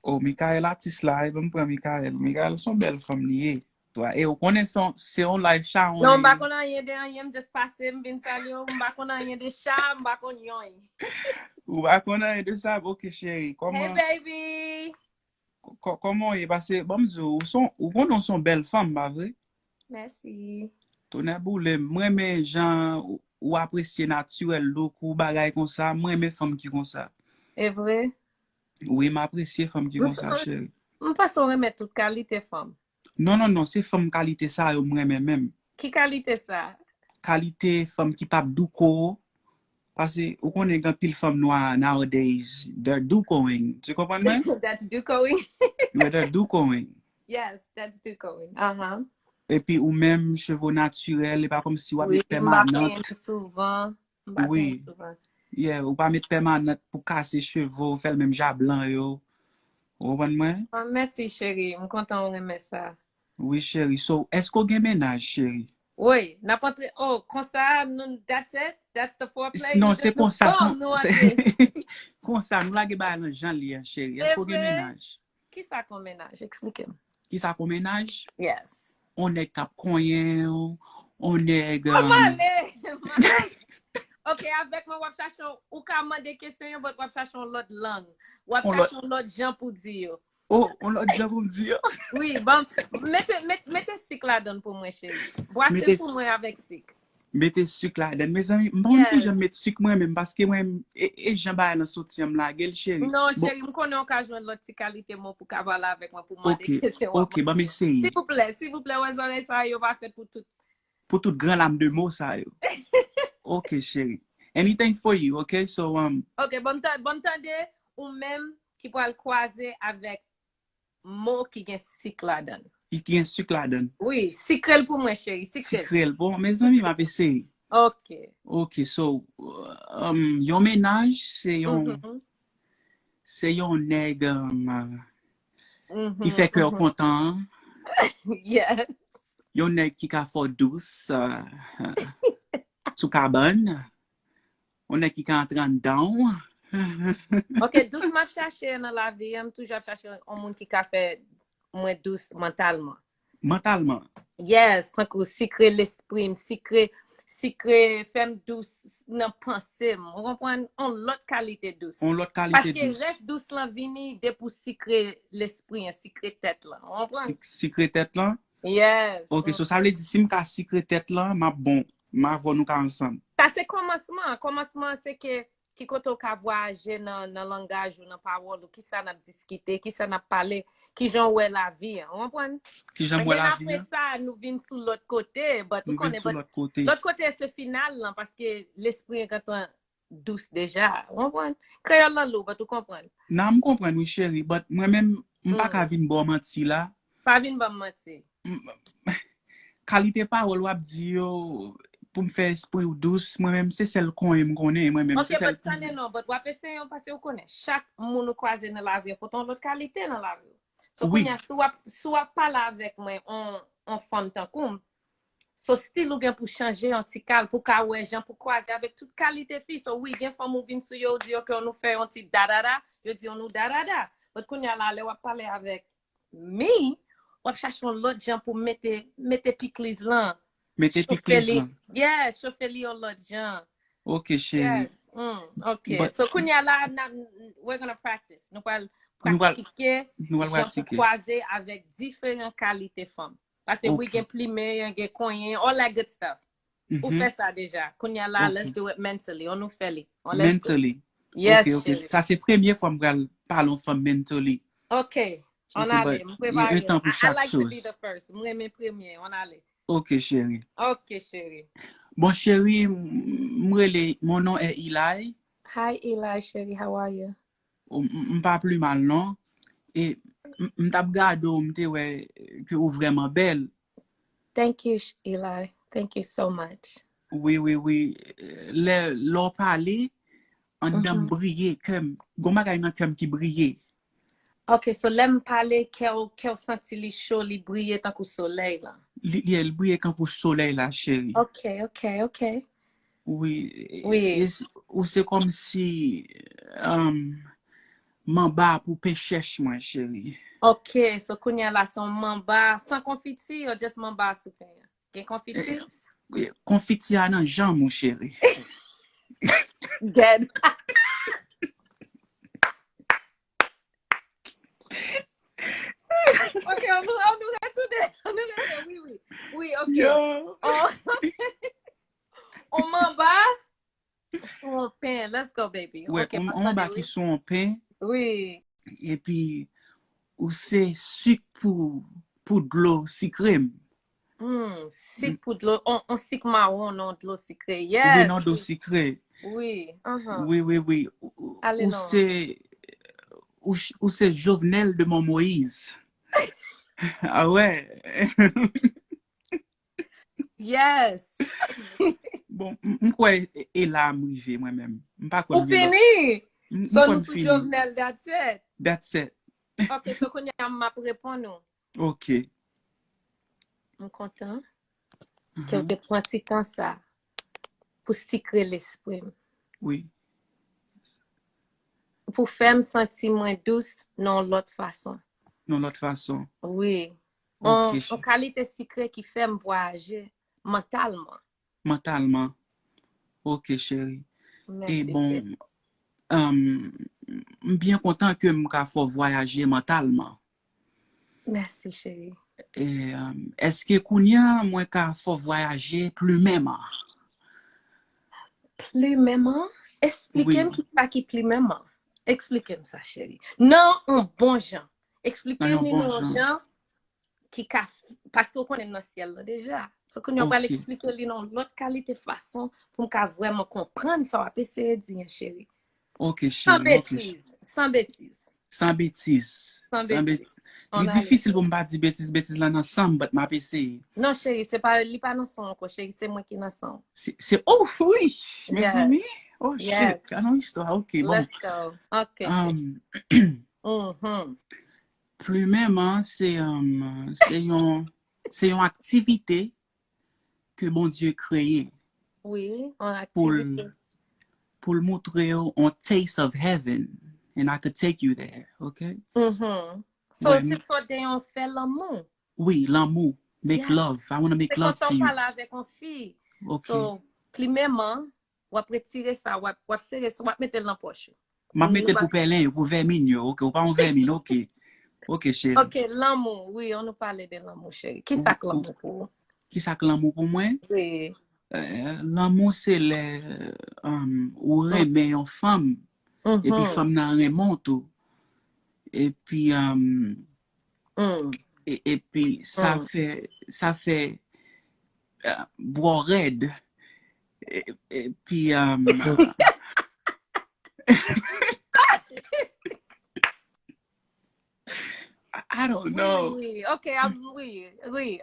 Oh, Mikael artiste là, il me prend Mikael. Mikael son belle femme liée. Toi, et on connaît son, c'est un live chat, on Non, est. mba konan yen de anyem just pase mbin salyo, mba konan yen de chat, mba kon yon. Ou pas connaît de ça, ok chérie. Hey baby! Comment est passé? Bon, ou connaît son belle femme, pas vrai? Merci. Ton aboule, moi, mais gens, ou apprécier naturel, look, ou bagay comme ça, moi, mes femmes qui comme ça. E vre? Oui, m'apprécier femme qui comme ça, chérie. Mpa son remet tout kalite fam. Non, non, non, c'est femme qualité ça, yo, moi, même. Ki kalite sa? Qualité femme qui tape douko, parce que, ou connaît grand pile femme noire nowadays, they're doukoing. Tu comprends, moi? That's Ducoing? Ouais, they're doukoing. Yes, that's Ducoing. Uh-huh. Et puis, ou même cheveux naturels, et pas comme si on met Oui, mba permanente. konen souvan. Mba konen Oui, souvan. yeah, ou pas mettre permanente pour casser cheveux, faire le même jablan, yo. Ou comprenez, moi? Merci chéri, m kontan ou remet sa. Oui, chérie. So, est-ce qu'on a ménage, chérie? Oui, napantre, oh, kon sa, that's it? That's the foreplay? Non, c'est comme ça. Bom, nou ante. Comme ça, nous la ba dans Jean li, chérie. Est-ce E qu'on a vre? ménage? Ki sa kon menaj? Explique m. Qui ça qu'on ménage? Yes. On est cap koyen, on est... Male! Ok, avek mwen wap chachon, ou ka mande kesyon yo, but wap chachon lot lang. Wap on l'a... chachon lot jan pou di yo. Oh, on l'a déjà vous me dire. Oui, bon, mette sik la don pou mwen chéri. Boase Mettez, pou mwen avek sik. mettez sucre là-dedans. Mes amis, bon, que Yes. j'aime mettre sucre moi-même parce que moi, et j'aime pas dans sortir la gueule, chérie. Non, Bon, chéri, m konen an ka jwen lot ti kalite moun pou kavala avek mwen pou mande ok, kesyon wap ok, bon, mande. m'essaye. S'il vous plaît, wè zore sa yo va fet pou tout. Pour toute grande lame de mots, ça, yo. Ok, chérie. Anything for you, okay? So, Ok, bon tande, ou menm ki pou al kwaze avek mou ki gen sik la dan. il y a un sucre là-dedans. Oui, sikrel pou mwen chéri, sikrel. Sucrel. Bon, mes amis, m'a essayé. Ok. Ok, so, yon ménage, Mhm, c'est yon nèg, il mhm, fait cœur mhm. content. Yes. Yon nèg qui ka fort douce, sous cabane. On nèg qui ka entrer dedans. Ok, douce map chache nan la vi, m toujou ap chache an moun ki ka fe mwen douce mentalman. Mentalement. Yes, tankou sikre l'esprit, sikre fem douce nan panse m. On kompren, on lot kalite douce. On l'autre qualité Paske douce. res douce lan vini de pou sikre l'esprit, sikre tête lan. On kompren? Secret tête là. Yes. Ok, so ça veut dire si m'ka secret tête là, m'a bon, m'a vo nou ka ensemble. Sa se komanseman. Komanseman se ke ki koto ka voyaje nan langaj ou nan parol ou ki sa nap diskite, ki sa nap pale, ki jan wè la vi. On kompren? Ki j'aime Men la den vie, apre sa, nou vin sou lot kote, but nous ou venons konen, sur but l'autre côté. lot kote se final lan, paske l'esprit gantan douce deja. On kompren? Kreyol lan lou, but ou kompren? Nan, m'kompren, oui, chérie, but moi-même, m'pa ka vin bon menti là. Pa vin ba mati. Qualité parole wap di yo, pour me faire esprit ou douce, moi-même, c'est celle qu'on aime connaît, moi-même, Ok, c'est celle but tane non, but wap ese yon pase ou konen. Chak moun ou kwaze nan la vi, poton lot kalite nan la vi. So Oui, konya, sou wap pala avek mwen, on fam tan koum, so stil ou gen pou chanje yon ti kal, pou ka wè jan pou kwaze avek tout kalite fi. So oui, gen fam ou vin sou yo, di yo ke on nou fè yon ti dadada, yo di on nou dadada. But konya la, le wap pale avek mi, wap chachon lot jan pou mette pikliz lan. mettez piclis là. Yeah, chofe li yon lot jan. Ok, chérie. Yes. Okay. But, So kunya la, we're gonna practice. Nou pal nous allons pratike jan pou pratiquer. kwaze avek diferent kalite fam. Pase Ok. we gen plime, gen konyen, all that good stuff. Ou Mhm. fè sa deja. Kunya la, Ok. let's do it mentally. On nou fè li. On let's go. Mentally. Yes, Ok, ok. chérie. Ça, c'est première fois que parlons femme mentally. Okay. On Ok, ale. but, M il y a un prepare. temps pour I chaque like to be chose. the first. M reme premier. On ale. Ok, chérie. Okay, chérie. Bon, chérie, mon nom est Eli. Hi, Eli, chérie. How are you? M'pas plus mal, non? Et m'tap gado, m'te ouais, que ou vraiment belle. Thank you, Eli. Thank you so much. Oui, oui, oui. L'on parle, en dame briller, comme, gon bagay nan comme qui briller. Ok, so lem pale ke ou santi li chaud, li brille tan kou soleil la. Il brille quand pour soleil, là, chérie. Ok. Oui. Oui. Ou c'est comme si, mamba pour pêchèche, moi, chérie. Ok, so kounya la son mamba, sans confiti ou just mamba soupe? Gen confiti? Confiti à nan jan, mon chéri. Dead. Ok, on nous retourne. On nous retourne, oui, oui. Oui, ok. Yo. Oh, on mamba son pain. Let's go, baby. Ouais, Ok, on attendez, mamba qui oui. sont en pain, Oui. et puis, ou c'est sucre pour de l'eau sucrée. Sik pou de l'eau. On sik marron, non de l'eau sucrée. Oui, non, Yes, d'eau oui. sucrée. Oui. Oui, oui, oui. Allez, Ou non. c'est Jovenel de mon Moïse. Ah ouais. Yes. Bon, mkwa e la mrive moi-même. Mpa Ou kon gen lot. fini. So Mkwa nou sou fini. Jovenel, that's it. That's it. Ok, so kounya map repon nou. Ok. M kontan ke ou te pranti tan sa pou sikre l'esprit. Oui. Pou fèm senti mwen dous non lot fason. Non lot fason. Oui. Ok. On kalite sikre ki fèm voyaje mentalman. Mentalement. Ok, chéri. Et Merci. bon, bien content que mka fò voyager mentalement. Merci, chéri. Et est-ce que kounya mwen ka fò voyager plus même? Pli mèman? Expliquem Oui. ki sa ki pli mèman. Expliquem sa, chéri. Nan, on bon jan. Nan Expliquem yon ni bon nan jan. jan ki ka, paske ou konen nan ciel la deja. So kon yon pal Ok. explike li nan lot kalite fason pou mka vreman kompran sa wap eseye di, chéri. Ok, Sans chéri. Ok. bêtise. Sans bêtise. Sans bêtise. Sans Sans bêtise. bêtise. On Li a difficile pour m'a di bêtise là ensemble, but m'a essayer. non, chéri, c'est pas, li pa nan son anko, chéri, c'est moi qui nan son. Oh oui, mes Yes. amis. Oh Yes. shit, canon histoire. Ok, bon. Let's go. Ok, chéri. Plus même, hein, c'est une activité que bon Dieu créé Oui, on pour activité. pour le montrer un taste of heaven, and I could take you there, okay? So, Ouais, c'est ça de yon fè l'amour. oui, l'amour, make Yes. love. I want to make C'est love quand to on you. parle avec une fille. Ok. So, pli mèman, wap retire sa, wap serre sa, wap mette l'an poche. Ma mette pour pelin, pour vermine, ok, ou pas en vermine, ok. Ok, chérie. Ok, l'amour, oui, on nous parlait de l'amour, chérie. Qui ça que l'amour pour vous? Qui ça que l'amour pour moi? Oui. L'amour, c'est ou remet une femme, et puis femme nan remonte, et puis, et puis ça fait boire raide, et puis, I don't know. Oui, ok, oui, oui,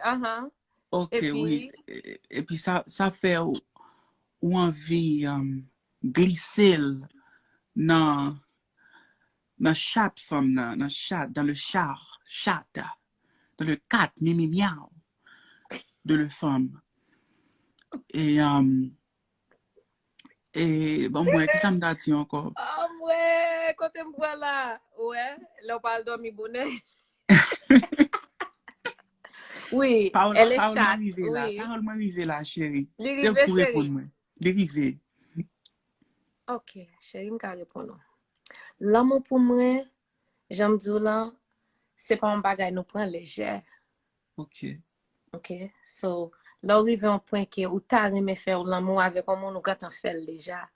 Ok, Et puis, oui. Et puis ça fait ou envie glisser dans chat femme dans chat dans le chat dans le cat mimi miau de le femme et bon moi qui ça me dit encore ah ouais, quand tu me vois là, ouais, là on parle de mi bonnet. Oui, elle est chatte, oui. parole moi arrivé là chérie Li c'est rive, pour chérie. répondre moi dérivé Ok, chérie, m'ka répondre. L'amour pour moi, j'aime dire là, c'est pas un bagay nous prend léger. ok Ok, so, là, arrive un point que ou t'as aimé faire l'amour avec un monde ou gâte en fait déjà.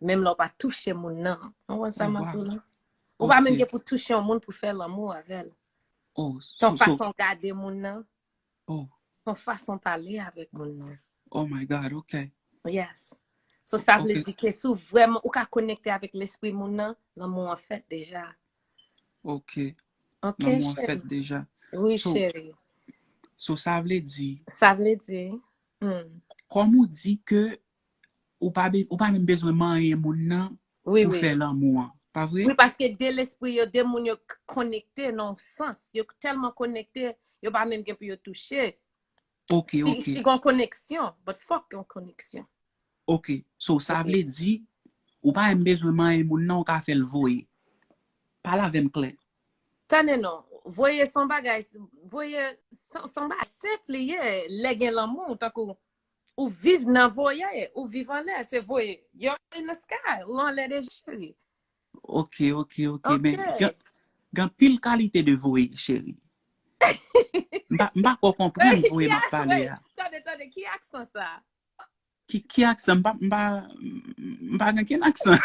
Même là, pas toucher mon nan. On voit ça, oh m'a wow dit là. Ou pas même ok pour toucher un monde pour faire l'amour avec elle. oh Ton façon garder mon nan, oh ton façon parler avec mon nan. oh my god ok Yes. So, ça veut ok dire que si vraiment ou ka connecter avec l'esprit mon nan, l'amour en fait déjà. ok Ok, l'amour en chérie? fait déjà Oui, so chérie. ça veut dire Ça veut dire, comme on dit que ou pas même besoin marier moun nan oui, pour oui. faire l'amour pas vrai Oui, parce que dès l'esprit, yo, dès moun yo connecté dans le sens, yo tellement connecté, yo pas même pour yo toucher. ok Si gon connexion, but fuck gon connexion. ok so ça veut dire ou pas même besoin marier moun nan ou ka faire le voyer Parle avec clair. Tane non, voye son bagay, voye son bagay simple ye, le gen l'amour, tako, ou vive nan voye, ou vive en l'air, c'est voye, you're in the sky, ou en l'air de chéri. Ok. Ok. Mais, gan pile qualité de voix, chérie. Mba ko comprendre voix m'a parler. Tade, ki aksan sa? Qui accent mba gan ken accent.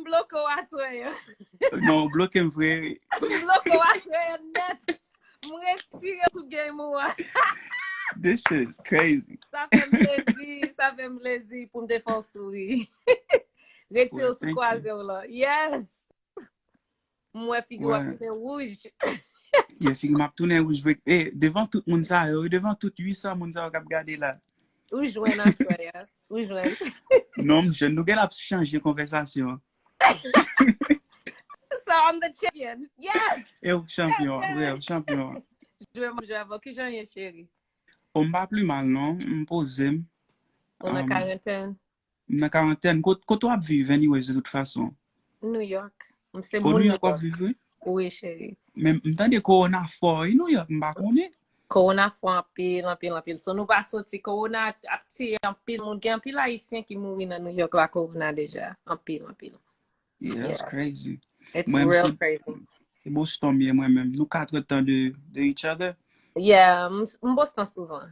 Bloko aswe. Non, bloqué vrai. Bloko aswe net. Mwen tire sou game wa. This shit is crazy. Sa fe mlezi pou mde fon souri. Reti ou sou Thank kwa you. alve ou la. Yes. Mwen figi Ouais. wap mwen rouge. Yeah, fig m'a tourné où je veux. Eh, devant tout moun sa yo, devant tout 800 moun sa yo k'ap gade là. Ou jwen aswe ya. Ou jwen. Non, je nou gen ap changer conversation. So I'm the champion. Yes. Et au champion, ouais, au champion. Jwe avon. Ki jan ye chéri? On m'a plus mal non, m'pose. On a quarantaine. Nan quarantaine, koto ap vive anyways de toute façon. New York. Mse Ko moun New New York ap York. vive? Oui chéri. Men m'tande corona fort New York, m'ba konnen. Corona fwa an pil. So nou ba soti corona ap ti an pil moun gen pil haisyen ki mouri nan New York la corona deja. An pil. Yeah, that's Yeah. crazy. It's Moi, real crazy. c'est Boston bien moi-même. Nous 4 temps de each other. Yeah, Boston souvan.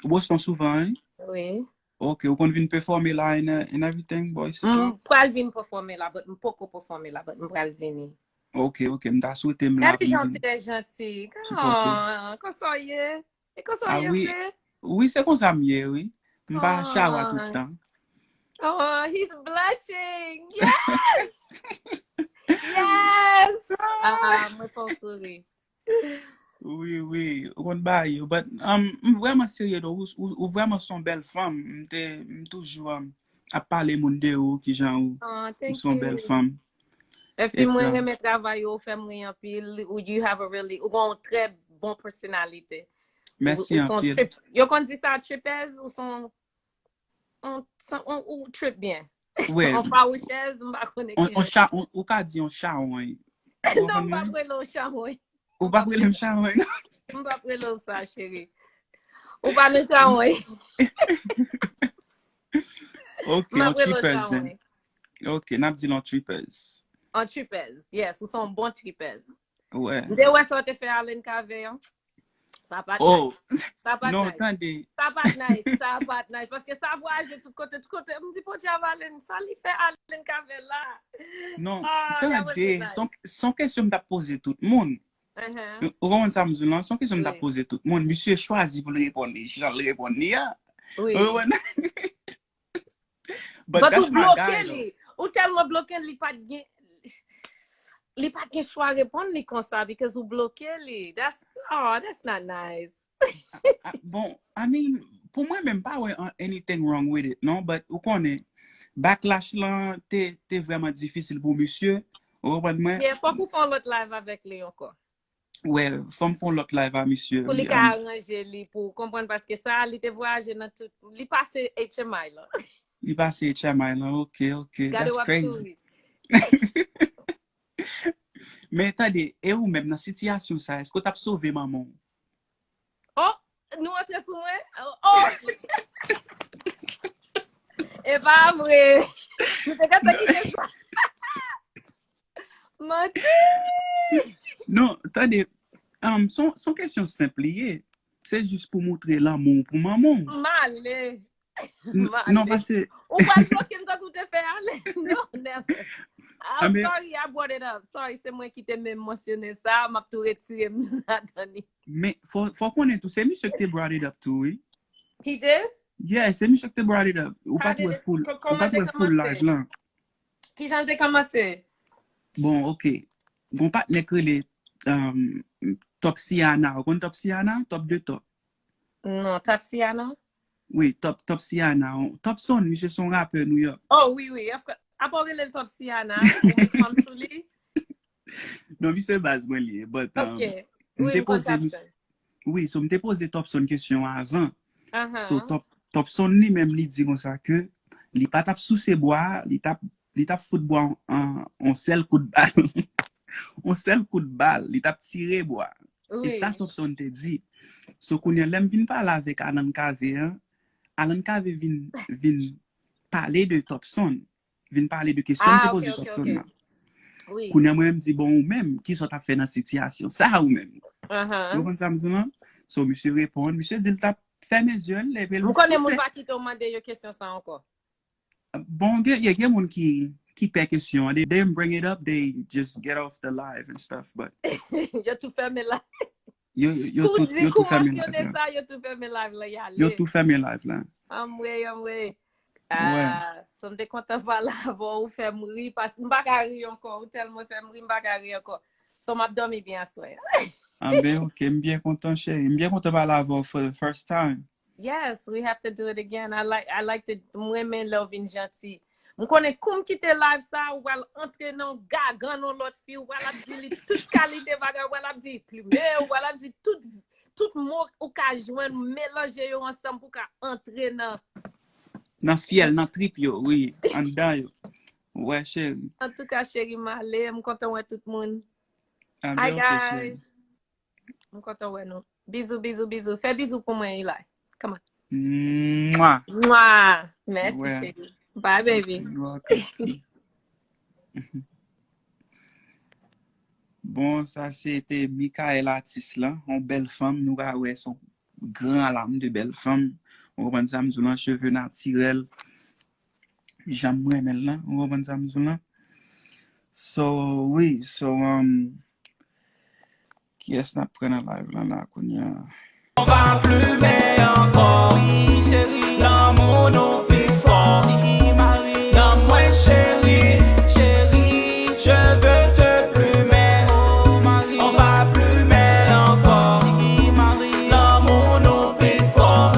Boston souvent, hein? Oui. Ok, ou kon vin performer là and everything, boys. Pral vin performe la, but mpoko performe la, but mpral vini. Ok, m'ta souhaité m'la Every pour vin très gentil. supporter. Konsoye. E Ah konsoye oui, vle. oui, c'est comme ça mieux, oui. M'ba chawa tout le temps. Oh, he's blushing. Yes! Yes! Mwen fon souri. Oui, on ba yo, but vraiment sérieux ou vraiment son belle femme, toujours à parler moun de ou qui jan ou Thank son belle you. femme. E fi It's mwen reme travay ou fè mwen yon pil, ou you have a really, ou gon tre bon personalite. merci Ou en son pile. trip, yo kon di sa tripez, ou son, ou trip bien. Ouais, On pa ou chez, mba konen ki jen. ou ka di on charon. Non, mba prelo chamoy. Ou pa prele charon. Mba prelo sa, chéri. Ou pa nou chamoy. Ok, Mba on prelo trippers chamoy. then. Ok, nap di on trippers. En tripez, yes, ou son bon tripez. Ouais. Mde wè sa te fè Allen Kave, yon? Sa pat Oh, nice. Sa pat non, nice. attendez. Sa pat nice. Paske sa voyaje tout kote. Mdi po di Allen, sa li fè Allen Kave la. Non, That was attendez, nice. son question m'ta pose tout le monde. Ou kon sa mzoulan, son question m'ta Oui. pose tout le monde. Monsieur choisi pour le répondre. Jean le répondre, ya. Oui. But But that's ou my bloke guy, li. Ou telman bloke li pat gen chwa repon li kon sa because ou bloke li. That's not nice. Bon, I mean, pour moi même pas ouais, anything wrong with it, non? But ou konnen, backlash lan, te vraiment difficile pour monsieur. Ou kompren mwen? Yeah, fok ou fon lot live avek li anko. Ouais, fòm fon lot live a monsieur. Pou li ka arranje li pou kompren paske sa li te voyaje nan tout. Li pase HMI la. Li passe HMI lan, ok, Gade that's wap crazy. souri. Men tade, e ou men nan sityasyon sa, esko tap sauve maman? Oh, nou ante sou mwen? Oh! E pa vre. Mwen te kata ki te sa. Mati! Non, tade, son question simple ye. C'est juste pour montrer l'amour pour maman. Male. Non, parce que... Ou pa bloke mta koute fe ale? Non, never. I'm mais- sorry I brought it up. Sorry, se mwen ki te men mentionne sa. Map tou retire mnatani. Mais faut konnen tout, c'est monsieur qui te brought it up too, oui? He did? Yeah, c'est monsieur qui te brought it up. Ou pas How did trouve it- full, comment ou pas te trouve full commencé? live là. Ki jan te kamase? Bon, ok. Bon, pas que les Top Siana. Ou kon Top Siana? Top 2 top. Non, Tapsiana? Oui, Top Siana. Top Son, monsieur son rappeur New York. Oh, oui. Apore le Tapsiana. Ou kon sou li? Non, monsieur base moi lié, but Ok. m'te Oui, pose Tapson. oui, so m'te pose Top Son question avant. So Thompson lui-même li dit comme ça que li pas tap sous ses bois, li tap foot bois en seul coup de balle. On seul coup de balle, li tap tiré bois. Et Oui. ça Thompson te dit. So qu'on y a l'aime vin parler avec Alan Cave, hein? Alan Cave vin parler de Thompson, vin parler de question te Ok, poser ok, Thompson ok. là. Oui. Qu'on y a moi-même dit bon ou même qui sont t'a fait dans situation ça ou même. Uh-huh. Vous comprenez ça m'dou? So monsieur répond, monsieur dit t'a fait mes yeux lever Mwen konen moun pa ki te mande yo question sa anko. bon, il y a moun qui pay question. They didn't bring it up, they just get off the live and stuff, but Yo tout ferme la. yo Kou di tout kou fermé mensyone live là. sa, yo tout ferme live la yale. Yo tout fermé live là. Amwe. Ouais. So mde kontan pala avon ou fè mri, pas mba ka ri ankon, ou tel mwen fè mri, mba ka ri ankon. So map dormi bien aswe. Ah ben ok, m'bien content chérie. M'bien content parler avant for the first time. Yes, we have to do it again. I like to mwen men love in janti. Mwen konen koum kite live sa, ou wal entre nan gagan nan lot fi, ou wal ap di li tout kalite baga, ou wal ap di plume, ou wal ap di tout mot ou ka jwen, mélanger yo ensemble pou ka entre nan. Nan fiel, nan trip yo, oui, an dan yo. Ouais, chérie. En tout cas, chéri male, m kontan wè tout moun. Ah Hi ben ok, chérie. guys. M kontan wè nou. Bisou. Fè bisou pou mwen, Eli. Come on. Mouah. Mwah. Merci, Ouais. chéri. Bye, baby. You're welcome. Bon, ça c'était Michaela Tisla, une belle femme. Nous avons son grand lame de belle femme. On va dire ça, cheveux naturels. J'aime bien là. On va dire ça. So, oui, qui est-ce qu'on prend live là, qu'on y a? On va plumer encore, oui chérie, l'amour nous